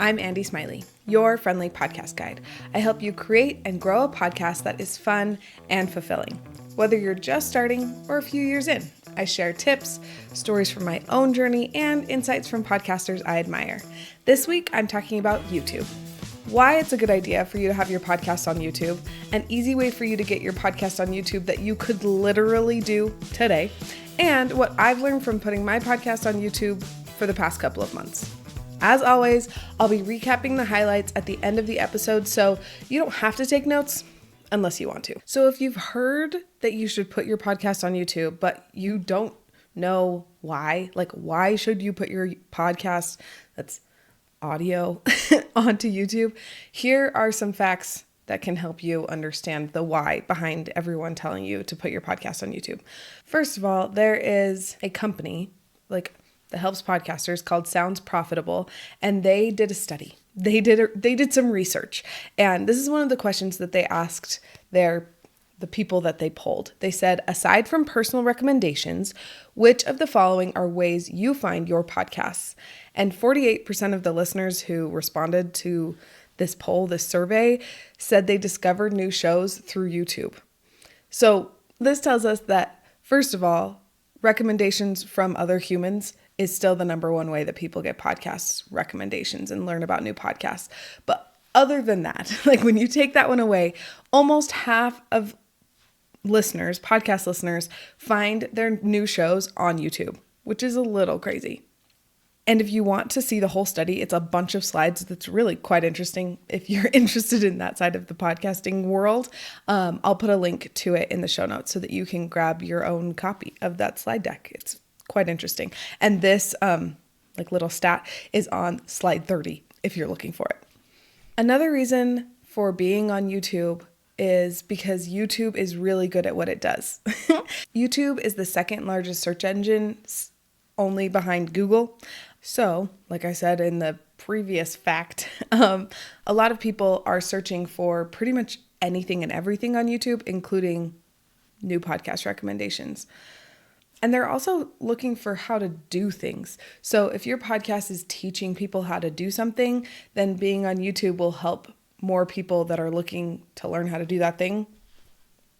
I'm Andy Smiley, your friendly podcast guide. I help you create and grow a podcast that is fun and fulfilling. Whether you're just starting or a few years in, I share tips, stories from my own journey, and insights from podcasters I admire. This week, I'm talking about YouTube. Why it's a good idea for you to have your podcast on YouTube, an easy way for you to get your podcast on YouTube that you could literally do today, and what I've learned from putting my podcast on YouTube for the past couple of months. As always, I'll be recapping the highlights at the end of the episode, so you don't have to take notes unless you want to. So if you've heard that you should put your podcast on YouTube, but you don't know why, like why should you put your podcast that's audio onto YouTube? Here are some facts that can help you understand the why behind everyone telling you to put your podcast on YouTube. First of all, there is a company that helps podcasters called Sounds Profitable, and they did a study. They did some research, and this is one of the questions that they asked the people that they polled. They said, aside from personal recommendations, which of the following are ways you find your podcasts? And 48% of the listeners who responded to this poll, this survey, said they discovered new shows through YouTube. So this tells us that, first of all, recommendations from other humans is still the number one way that people get podcast recommendations and learn about new podcasts. But other than that, like when you take that one away, almost half of podcast listeners, find their new shows on YouTube, which is a little crazy. And if you want to see the whole study, it's a bunch of slides that's really quite interesting. If you're interested in that side of the podcasting world, I'll put a link to it in the show notes so that you can grab your own copy of that slide deck. It's quite interesting. And this little stat is on slide 30 if you're looking for it. Another reason for being on YouTube is because YouTube is really good at what it does. YouTube is the second largest search engine, only behind Google. So, like I said in the previous fact, a lot of people are searching for pretty much anything and everything on YouTube, including new podcast recommendations. And they're also looking for how to do things. So if your podcast is teaching people how to do something, then being on YouTube will help more people that are looking to learn how to do that thing.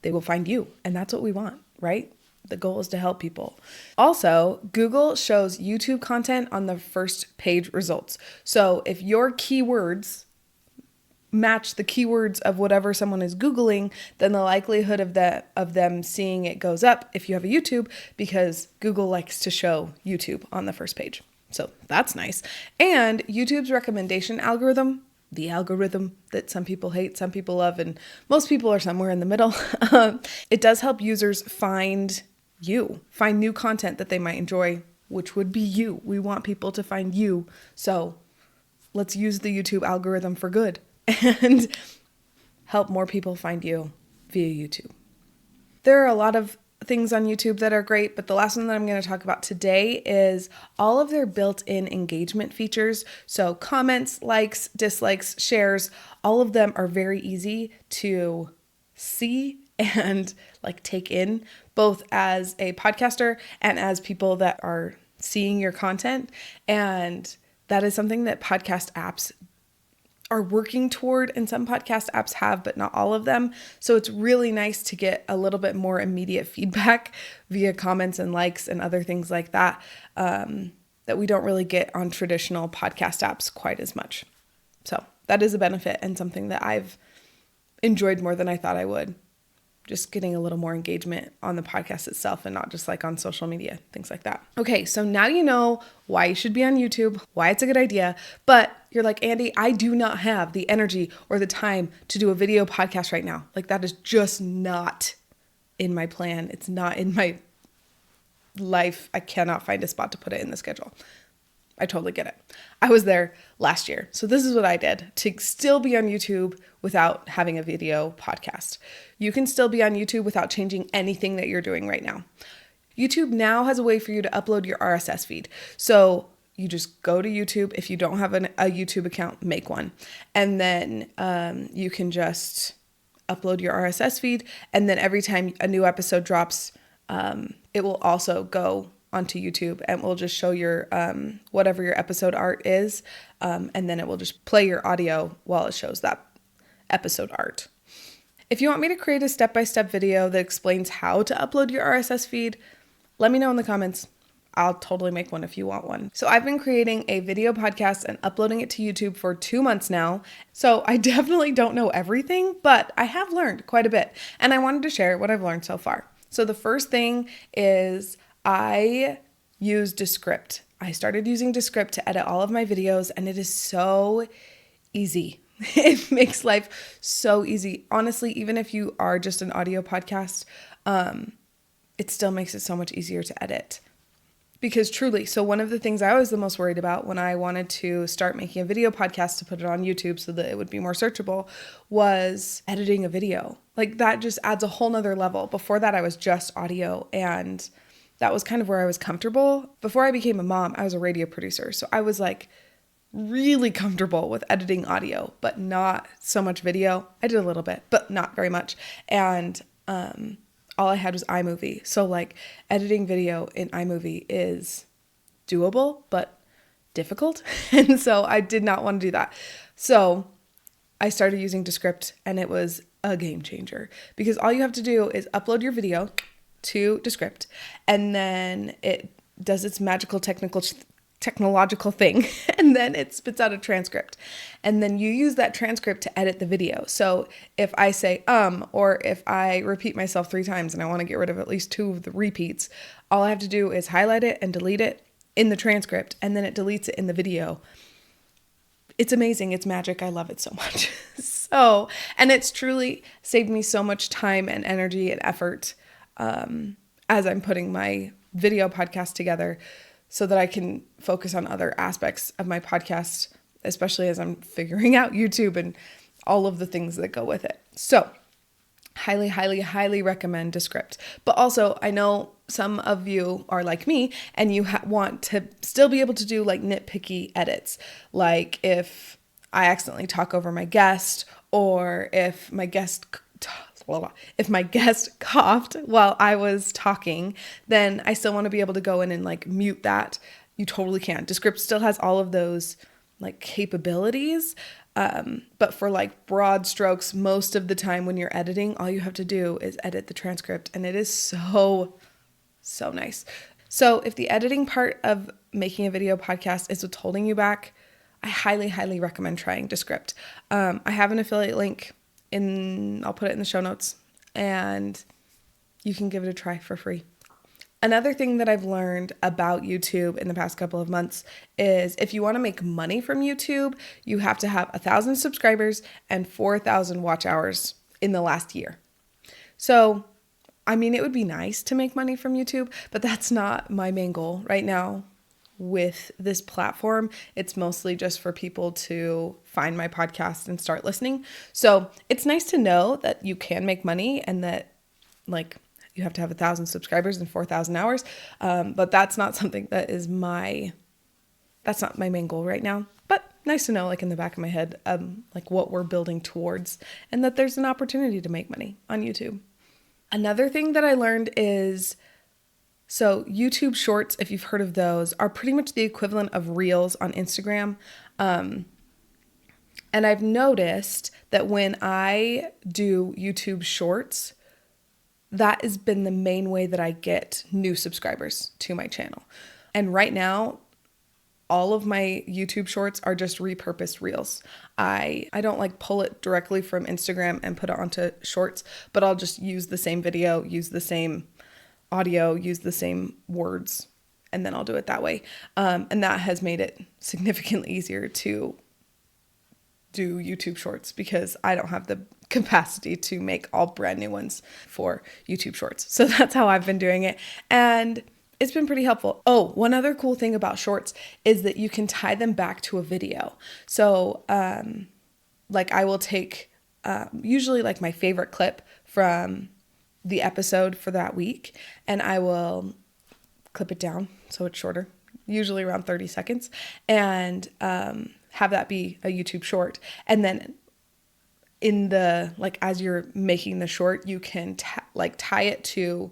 They will find you. And that's what we want, right? The goal is to help people. Also, Google shows YouTube content on the first page results. So if your keywords match the keywords of whatever someone is Googling, then the likelihood of them seeing it goes up if you have a YouTube, because Google likes to show YouTube on the first page. So that's nice. And YouTube's recommendation algorithm, the algorithm that some people hate, some people love, and most people are somewhere in the middle, it does help users find new content that they might enjoy, which would be you. We want people to find you. So let's use the YouTube algorithm for good and help more people find you via YouTube. There are a lot of things on YouTube that are great, but the last one that I'm going to talk about today is all of their built-in engagement features. So comments, likes, dislikes, shares, all of them are very easy to see and take in, both as a podcaster and as people that are seeing your content. And that is something that podcast apps are working toward, and some podcast apps have, but not all of them. So it's really nice to get a little bit more immediate feedback via comments and likes and other things like that, that we don't really get on traditional podcast apps quite as much. So that is a benefit and something that I've enjoyed more than I thought I would. Just getting a little more engagement on the podcast itself and not just on social media, things like that. Okay, so now you know why you should be on YouTube, why it's a good idea, but you're like, Andy, I do not have the energy or the time to do a video podcast right now. That is just not in my plan. It's not in my life. I cannot find a spot to put it in the schedule. I totally get it. I was there last year. So this is what I did to still be on YouTube without having a video podcast. You can still be on YouTube without changing anything that you're doing right now. YouTube now has a way for you to upload your RSS feed. So you just go to YouTube. If you don't have a YouTube account, make one. And then you can just upload your RSS feed. And then every time a new episode drops, it will also go onto YouTube, and will just show your whatever your episode art is, and then it will just play your audio while it shows that episode art. If you want me to create a step-by-step video that explains how to upload your RSS feed, let me know in the comments. I'll totally make one if you want one. So I've been creating a video podcast and uploading it to YouTube for 2 months now. So I definitely don't know everything, but I have learned quite a bit. And I wanted to share what I've learned so far. So the first thing is I use Descript. I started using Descript to edit all of my videos, and it is so easy. It makes life so easy. Honestly, even if you are just an audio podcast, it still makes it so much easier to edit. Because truly, so one of the things I was the most worried about when I wanted to start making a video podcast to put it on YouTube so that it would be more searchable was editing a video. Like that just adds a whole nother level. Before that, I was just audio, and that was kind of where I was comfortable. Before I became a mom, I was a radio producer. So I was like really comfortable with editing audio, but not so much video. I did a little bit, but not very much. And, all I had was iMovie. So like editing video in iMovie is doable, but difficult. And so I did not want to do that. So I started using Descript, and it was a game changer because all you have to do is upload your video to Descript, and then it does its magical technological thing, and then it spits out a transcript, and then you use that transcript to edit the video. So if I say or if I repeat myself 3 times and I want to get rid of at least 2 of the repeats, all I have to do is highlight it and delete it in the transcript, and then it deletes it in the video. It's amazing. It's magic. I love it so much. And it's truly saved me so much time and energy and effort as I'm putting my video podcast together, so that I can focus on other aspects of my podcast, especially as I'm figuring out YouTube and all of the things that go with it. So highly, highly, highly recommend Descript. But also, I know some of you are like me, and you want to still be able to do like nitpicky edits. Like if I accidentally talk over my guest, or if my guest coughed while I was talking, then I still want to be able to go in and like mute that. You totally can. Descript still has all of those like capabilities. But for like broad strokes, most of the time when you're editing, all you have to do is edit the transcript, and it is so nice. So if the editing part of making a video podcast is what's holding you back, I highly, highly recommend trying Descript. I have an affiliate link I'll put it in the show notes, and you can give it a try for free. Another thing that I've learned about YouTube in the past couple of months is if you want to make money from YouTube, you have to have 1,000 subscribers and 4,000 watch hours in the last year. So, I mean, it would be nice to make money from YouTube, but that's not my main goal right now. With this platform, it's mostly just for people to find my podcast and start listening. So it's nice to know that you can make money, and that like you have to have 1,000 subscribers and 4,000 hours. But that's not something that's not my main goal right now. But nice to know, like in the back of my head, like what we're building towards, and that there's an opportunity to make money on YouTube. Another thing that I learned is, so YouTube Shorts, if you've heard of those, are pretty much the equivalent of Reels on Instagram. And I've noticed that when I do YouTube Shorts, that has been the main way that I get new subscribers to my channel. And right now, all of my YouTube Shorts are just repurposed Reels. I don't like pull it directly from Instagram and put it onto Shorts, but I'll just use the same video, use the same audio, use the same words, and then I'll do it that way. And that has made it significantly easier to do YouTube Shorts because I don't have the capacity to make all brand new ones for YouTube Shorts. So that's how I've been doing it. And it's been pretty helpful. Oh, one other cool thing about Shorts is that you can tie them back to a video. So like I will take usually like my favorite clip from the episode for that week, and I will clip it down so it's shorter, usually around 30 seconds, and have that be a YouTube short. And then in the, like, as you're making the short, you can tie it to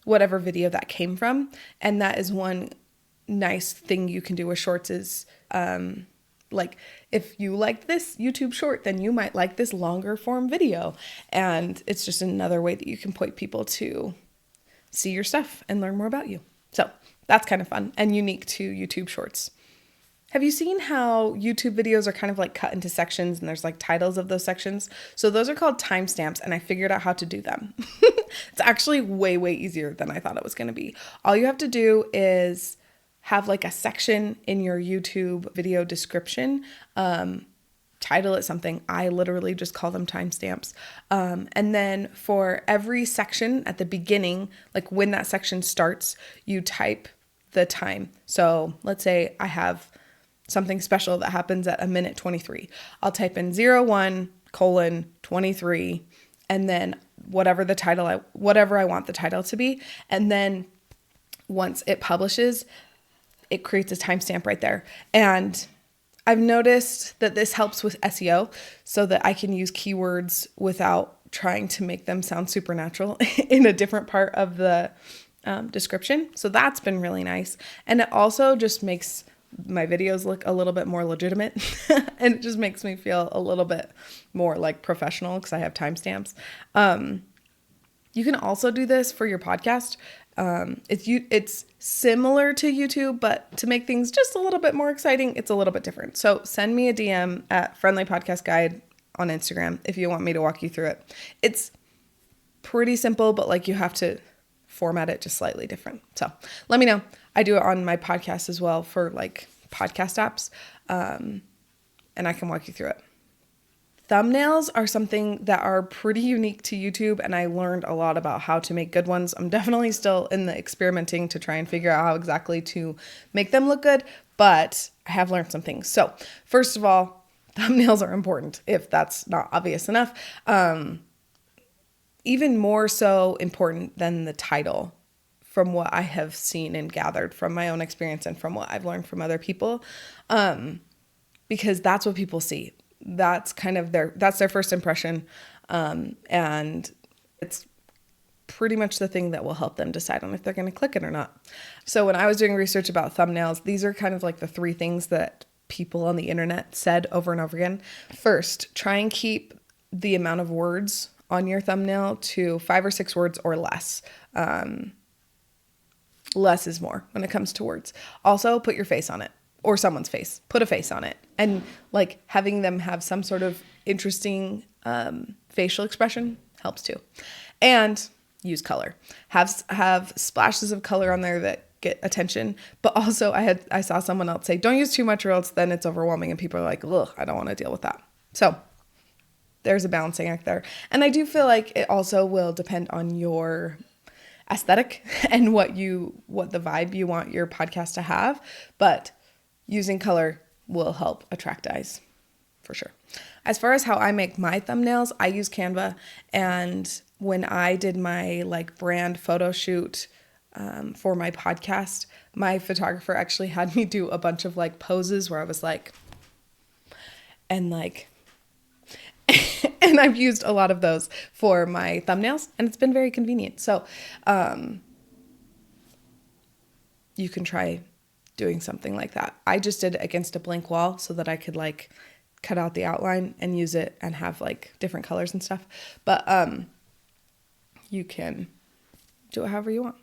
whatever video that came from. And that is one nice thing you can do with shorts is like if you like this YouTube short, then you might like this longer form video. And it's just another way that you can point people to see your stuff and learn more about you. So that's kind of fun and unique to YouTube shorts. Have you seen how YouTube videos are kind of like cut into sections and there's like titles of those sections? So those are called timestamps, and I figured out how to do them. It's actually way, way easier than I thought it was going to be. All you have to do is have like a section in your YouTube video description, title it something. I literally just call them timestamps. And then for every section at the beginning, like when that section starts, you type the time. So let's say I have something special that happens at a minute 23. I'll type in 01:23 and then whatever I want the title to be. And then once it publishes, it creates a timestamp right there. And I've noticed that this helps with SEO so that I can use keywords without trying to make them sound supernatural in a different part of the description. So that's been really nice. And it also just makes my videos look a little bit more legitimate and it just makes me feel a little bit more like professional because I have timestamps. You can also do this for your podcast. It's similar to YouTube, but to make things just a little bit more exciting, it's a little bit different. So send me a DM at Friendly Podcast Guide on Instagram if you want me to walk you through it. It's pretty simple, but like you have to format it just slightly different. So let me know. I do it on my podcast as well for like podcast apps. And I can walk you through it. Thumbnails are something that are pretty unique to YouTube, and I learned a lot about how to make good ones. I'm definitely still in the experimenting to try and figure out how exactly to make them look good, but I have learned some things. So first of all, thumbnails are important if that's not obvious enough. Even more so important than the title from what I have seen and gathered from my own experience and from what I've learned from other people, because that's what people see. That's kind of that's their first impression. And it's pretty much the thing that will help them decide on if they're going to click it or not. So when I was doing research about thumbnails, these are kind of like the 3 things that people on the internet said over and over again. First, try and keep the amount of words on your thumbnail to 5 or 6 words or less. Less is more when it comes to words. Also, put your face on it. Or someone's face, put a face on it. And like having them have some sort of interesting facial expression helps too. And use color. Have splashes of color on there that get attention. But also I saw someone else say, don't use too much or else then it's overwhelming. And people are like, ugh, I don't want to deal with that. So there's a balancing act there. And I do feel like it also will depend on your aesthetic and what the vibe you want your podcast to have. But using color will help attract eyes for sure. As far as how I make my thumbnails, I use Canva. And when I did my like brand photo shoot for my podcast, my photographer actually had me do a bunch of like poses where I was like, and like, and I've used a lot of those for my thumbnails and it's been very convenient. So you can try doing something like that. I just did it against a blank wall so that I could like cut out the outline and use it and have like different colors and stuff. But you can do it however you want.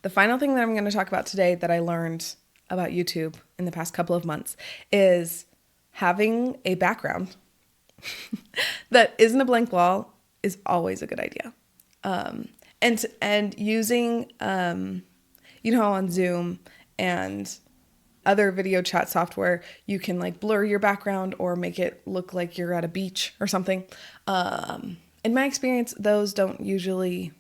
The final thing that I'm going to talk about today that I learned about YouTube in the past couple of months is having a background that isn't a blank wall is always a good idea. And using, you know how on Zoom and other video chat software, you can like blur your background or make it look like you're at a beach or something. In my experience, those don't usually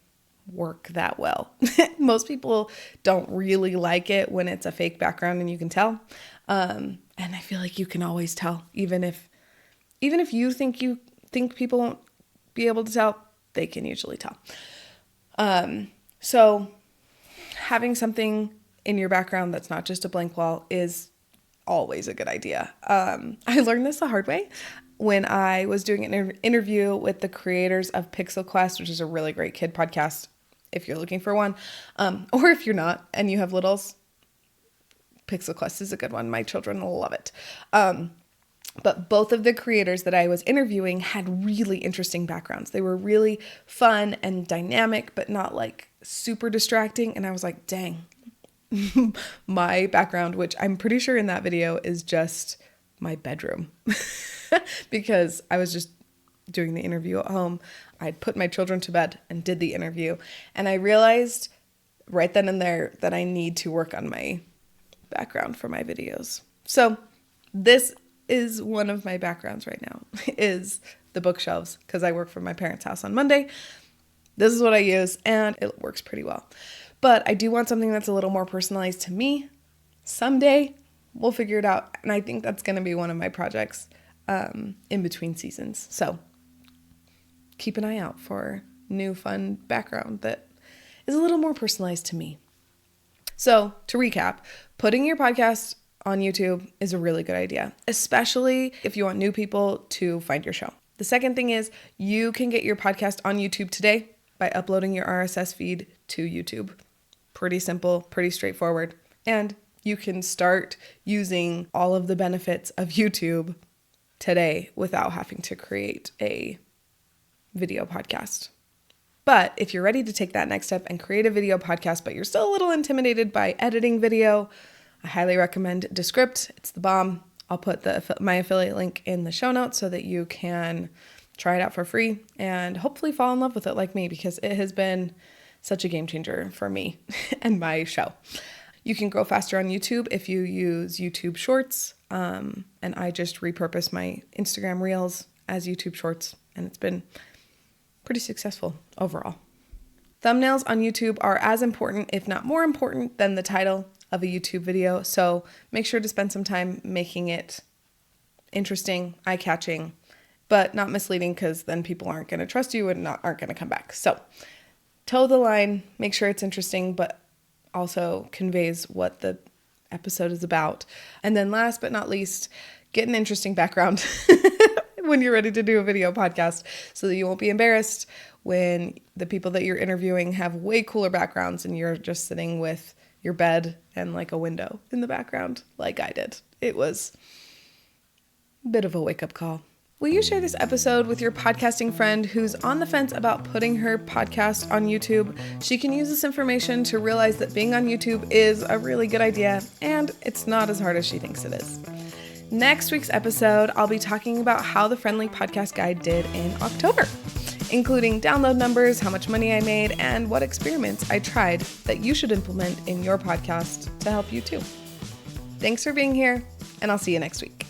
work that well. Most people don't really like it when it's a fake background and you can tell. And I feel like you can always tell, even if you think people won't be able to tell, they can usually tell. So having something in your background that's not just a blank wall is always a good idea. I learned this the hard way when I was doing an interview with the creators of Pixel Quest, which is a really great kid podcast. if you're looking for one. Or if you're not and you have littles, Pixel Quest is a good one. My children will love it. But both of the creators that I was interviewing had really interesting backgrounds. They were really fun and dynamic, but not like super distracting. And I was like, dang, my background, which I'm pretty sure in that video is just my bedroom because I was just doing the interview at home. I'd put my children to bed and did the interview. And I realized right then and there that I need to work on my background for my videos. So this is one of my backgrounds right now is the bookshelves because I work from my parents' house on Monday. This is what I use and it works pretty well. But I do want something that's a little more personalized to me. Someday we'll figure it out. And I think that's going to be one of my projects in between seasons. So keep an eye out for new fun background that is a little more personalized to me. So to recap, putting your podcast on YouTube is a really good idea, especially if you want new people to find your show. The second thing is you can get your podcast on YouTube today by uploading your RSS feed to YouTube. Pretty simple, pretty straightforward. And you can start using all of the benefits of YouTube today without having to create a video podcast. But if you're ready to take that next step and create a video podcast, but you're still a little intimidated by editing video, I highly recommend Descript. It's the bomb. I'll put my affiliate link in the show notes so that you can try it out for free and hopefully fall in love with it like me because it has been such a game changer for me and my show. You can grow faster on YouTube if you use YouTube Shorts. And I just repurpose my Instagram Reels as YouTube Shorts and it's been pretty successful overall. Thumbnails on YouTube are as important, if not more important, than the title of a YouTube video. So make sure to spend some time making it interesting, eye-catching, but not misleading because then people aren't going to trust you and aren't going to come back. So toe the line, make sure it's interesting, but also conveys what the episode is about. And then last but not least, get an interesting background when you're ready to do a video podcast so that you won't be embarrassed when the people that you're interviewing have way cooler backgrounds and you're just sitting with your bed and like a window in the background like I did. It was a bit of a wake-up call. Will you share this episode with your podcasting friend who's on the fence about putting her podcast on YouTube? She can use this information to realize that being on YouTube is a really good idea and it's not as hard as she thinks it is. Next week's episode, I'll be talking about how the Friendly Podcast Guide did in October, including download numbers, how much money I made, and what experiments I tried that you should implement in your podcast to help you too. Thanks for being here, and I'll see you next week.